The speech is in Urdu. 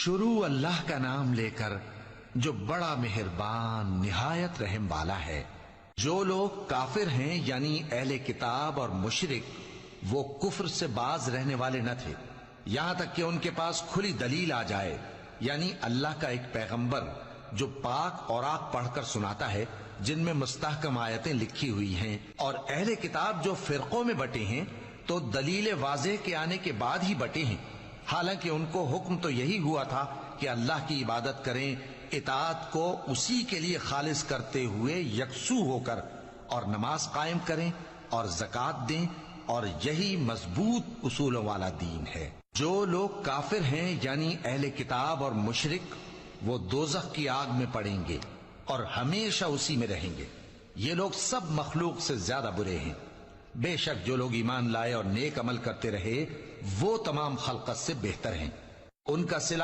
شروع اللہ کا نام لے کر جو بڑا مہربان نہایت رحم والا ہے۔ جو لوگ کافر ہیں یعنی اہل کتاب اور مشرک، وہ کفر سے باز رہنے والے نہ تھے یہاں تک کہ ان کے پاس کھلی دلیل آ جائے، یعنی اللہ کا ایک پیغمبر جو پاک اوراق پڑھ کر سناتا ہے جن میں مستحکم آیتیں لکھی ہوئی ہیں، اور اہل کتاب جو فرقوں میں بٹے ہیں تو دلیل واضح کے آنے کے بعد ہی بٹے ہیں، حالانکہ ان کو حکم تو یہی ہوا تھا کہ اللہ کی عبادت کریں، اطاعت کو اسی کے لیے خالص کرتے ہوئے یکسو ہو کر، اور نماز قائم کریں اور زکوٰۃ دیں، اور یہی مضبوط اصولوں والا دین ہے۔ جو لوگ کافر ہیں یعنی اہل کتاب اور مشرک، وہ دوزخ کی آگ میں پڑیں گے اور ہمیشہ اسی میں رہیں گے۔ یہ لوگ سب مخلوق سے زیادہ برے ہیں۔ بے شک جو لوگ ایمان لائے اور نیک عمل کرتے رہے وہ تمام خلقت سے بہتر ہیں۔ ان کا صلہ